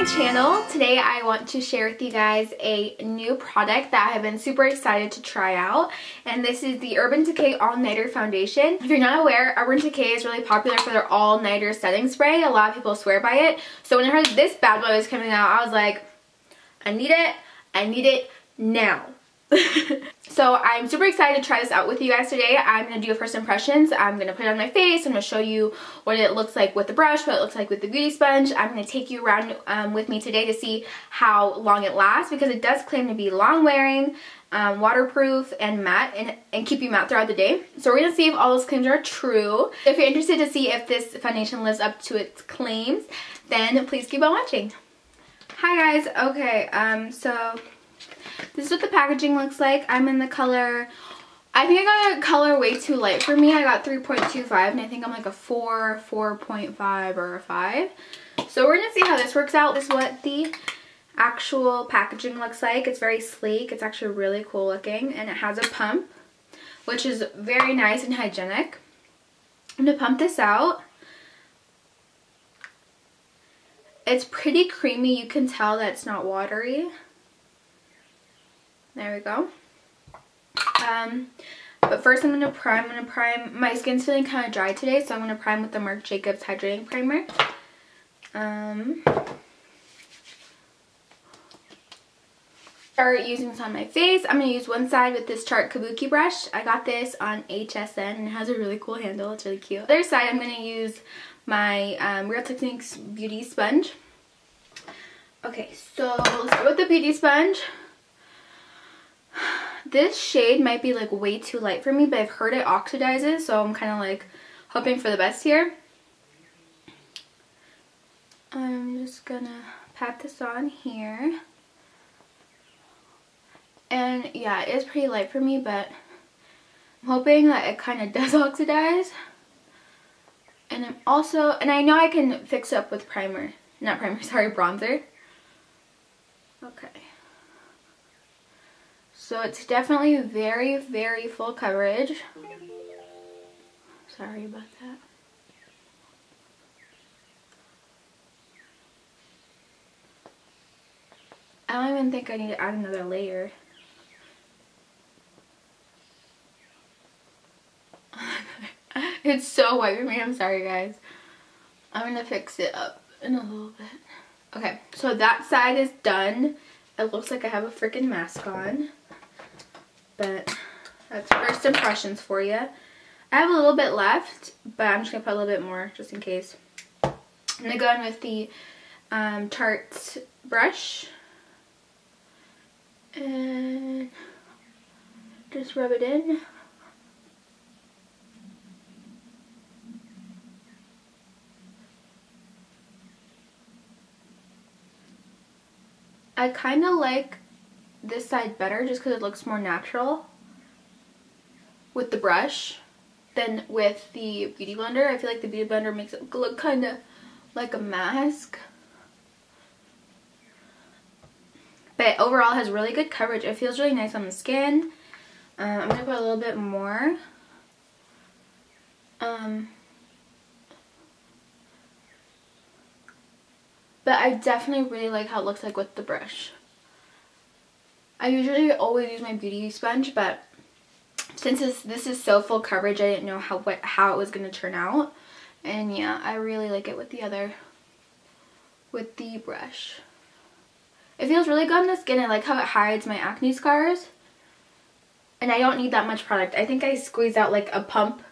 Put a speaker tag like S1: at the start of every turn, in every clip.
S1: channel. Today I want to share with you guys a new product that I have been super excited to try out, and this is the Urban Decay All-Nighter Foundation. If you're not aware, Urban Decay is really popular for their all-nighter setting spray. A lot of people swear by it. So when I heard this bad boy was coming out, I was like, I need it now. So I'm super excited to try this out with you guys today. I'm going to do a first impressions. I'm going to put it on my face. I'm going to show you what it looks like with the brush, what it looks like with the beauty sponge. I'm going to take you around with me today to see how long it lasts, because it does claim to be long wearing, waterproof, and matte, and keep you matte throughout the day. So we're going to see if all those claims are true. If you're interested to see if this foundation lives up to its claims, then please keep on watching. Hi guys. Okay, so this is what the packaging looks like. I'm in the color, I think I got a color way too light for me. I got 3.25 and I think I'm like a 4, 4.5, or a 5. So we're going to see how this works out. This is what the actual packaging looks like. It's very sleek. It's actually really cool looking, and it has a pump, which is very nice and hygienic. I'm going to pump this out. It's pretty creamy. You can tell that it's not watery. There we go. But first I'm going to prime. My skin's feeling kind of dry today, so I'm going to prime with the Marc Jacobs Hydrating Primer. Start using this on my face. I'm going to use one side with this Tarte Kabuki brush. I got this on HSN and it has a really cool handle. It's really cute. The other side I'm going to use my Real Techniques Beauty Sponge. Okay, so let's start with the Beauty Sponge. This shade might be like way too light for me, but I've heard it oxidizes, so I'm kind of like hoping for the best here. I'm just gonna pat this on here. And yeah, it is pretty light for me, but I'm hoping that it kind of does oxidize. And I'm also, and I know I can fix it up with primer. Not primer, sorry, bronzer. Okay. So it's definitely very, very full coverage. Sorry about that. I don't even think I need to add another layer. It's so white for me, I'm sorry guys. I'm gonna fix it up in a little bit. Okay, so that side is done. It looks like I have a freaking mask on. But that's first impressions for you. I have a little bit left, but I'm just going to put a little bit more just in case. I'm going to go in with the Tarte brush. And just rub it in. I kind of like this side better just because it looks more natural with the brush than with the Beauty Blender. I feel like the Beauty Blender makes it look kind of like a mask. But overall it has really good coverage. It feels really nice on the skin. I'm going to put a little bit more. But I definitely really like how it looks like with the brush. I usually always use my beauty sponge, but since this is so full coverage, I didn't know how it was going to turn out. And yeah, I really like it with the brush. It feels really good on the skin. I like how it hides my acne scars. And I don't need that much product. I think I squeezed out like a pump.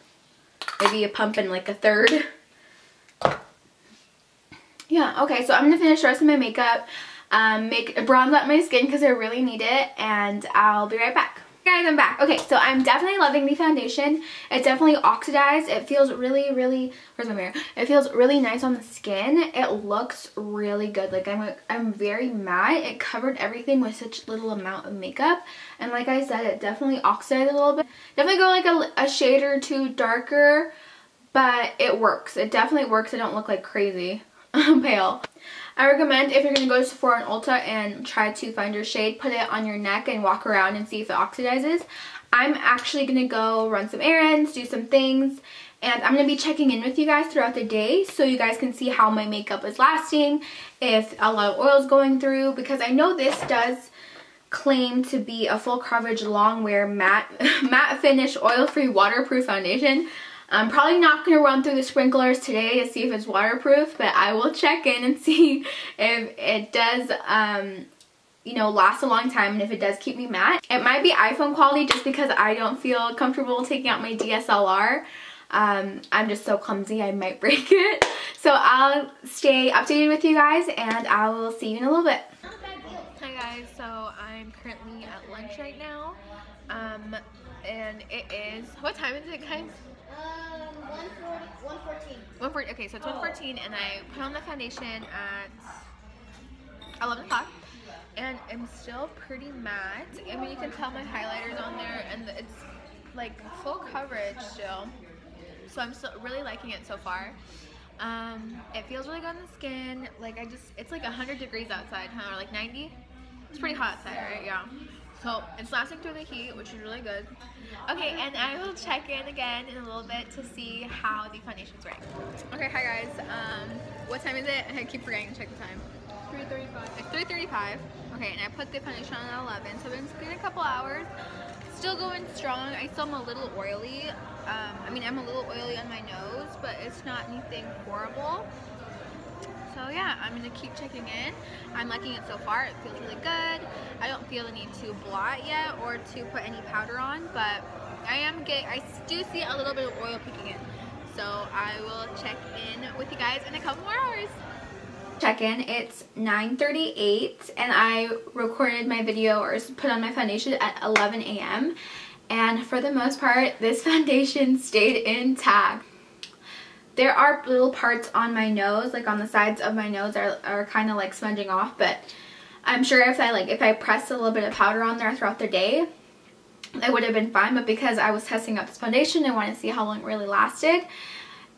S1: Maybe a pump and like a third. Yeah, okay, so I'm going to finish the rest of my makeup. Bronze up my skin because I really need it, and I'll be right back. Hey guys, I'm back. Okay, so I'm definitely loving the foundation. It's definitely oxidized. It feels really, where's my mirror? It feels really nice on the skin. It looks really good. Like I'm very matte. It covered everything with such little amount of makeup, and like I said, it definitely oxidized a little bit. Definitely go like a shade or two darker, but it works. It definitely works. I don't look like crazy pale. I recommend, if you're going to go to Sephora and Ulta and try to find your shade, put it on your neck and walk around and see if it oxidizes. I'm actually going to go run some errands, do some things, And I'm going to be checking in with you guys throughout the day so you guys can see how my makeup is lasting, if a lot of oil is going through, because I know this does claim to be a full coverage long wear matte finish oil-free waterproof foundation. I'm probably not going to run through the sprinklers today to see if it's waterproof, but I will check in and see if it does you know, last a long time and if it does keep me matte. It might be iPhone quality just because I don't feel comfortable taking out my DSLR. I'm just so clumsy I might break it. So I'll stay updated with you guys and I will see you in a little bit. Hi guys, so I'm currently at lunch right now. And it is, what time is it guys? 1:14. Okay, so it's 1:14 and I put on the foundation at 11 o'clock. And I'm still pretty matte. I mean, you can tell my highlighter's on there and it's like full coverage still. So I'm still really liking it so far. It feels really good on the skin. Like it's like 100 degrees outside, huh? Or like 90? It's pretty hot outside, right? Yeah. So it's lasting through the heat, which is really good. Okay, and I will check in again in a little bit to see how the foundation's wearing. Okay, hi guys. What time is it? I keep forgetting to check the time. 3:35. It's 3:35. Okay, and I put the foundation on at 11, so it's been a couple hours. Still going strong. I still am a little oily. I mean, I'm a little oily on my nose, but it's not anything horrible. So yeah, I'm gonna keep checking in. I'm liking it so far. It feels really good. I don't feel the need to blot yet or to put any powder on, but I do see a little bit of oil peeking in. So I will check in with you guys in a couple more hours. Check-in, it's 9:38 and I recorded my video or put on my foundation at 11 a.m. and for the most part this foundation stayed intact. There are little parts on my nose, like on the sides of my nose are kind of like smudging off, but I'm sure if I pressed a little bit of powder on there throughout the day it would have been fine, but because I was testing out this foundation and wanted to see how long it really lasted,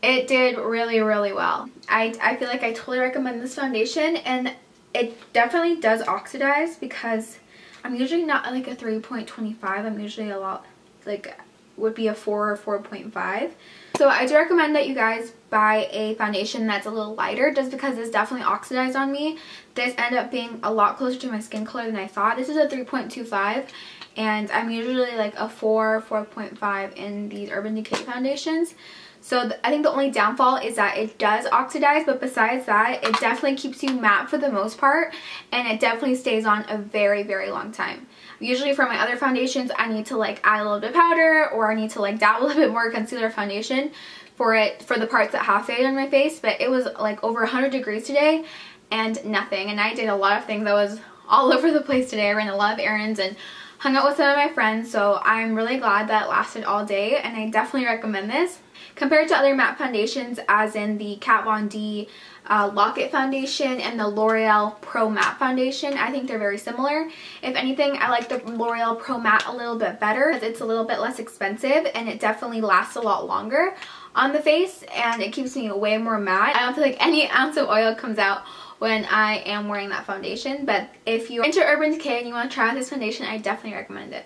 S1: it did really, really well. I feel like I totally recommend this foundation, and it definitely does oxidize because I'm usually not like a 3.25. I'm usually a lot, like, would be a 4 or 4.5. So I do recommend that you guys buy a foundation that's a little lighter just because this definitely oxidized on me. This ended up being a lot closer to my skin color than I thought. This is a 3.25 and I'm usually like a 4, 4.5 in these Urban Decay foundations. So I think the only downfall is that it does oxidize, but besides that, it definitely keeps you matte for the most part, and it definitely stays on a very, very long time. Usually for my other foundations, I need to like add a little bit of powder, or I need to like dab a little bit more concealer foundation for the parts that have fade on my face, but it was like over 100 degrees today and nothing. And I did a lot of things. I was all over the place today. I ran a lot of errands and hung out with some of my friends, so I'm really glad that it lasted all day, and I definitely recommend this. Compared to other matte foundations, as in the Kat Von D Lock-It foundation and the L'Oreal Pro Matte foundation, I think they're very similar. If anything, I like the L'Oreal Pro Matte a little bit better because it's a little bit less expensive and it definitely lasts a lot longer on the face and it keeps me way more matte. I don't feel like any ounce of oil comes out when I am wearing that foundation, but if you're into Urban Decay and you want to try out this foundation, I definitely recommend it.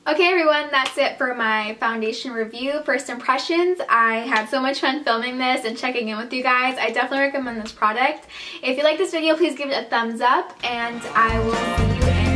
S1: Okay everyone, that's it for my foundation review. First impressions, I had so much fun filming this and checking in with you guys. I definitely recommend this product. If you like this video, please give it a thumbs up and I will see you in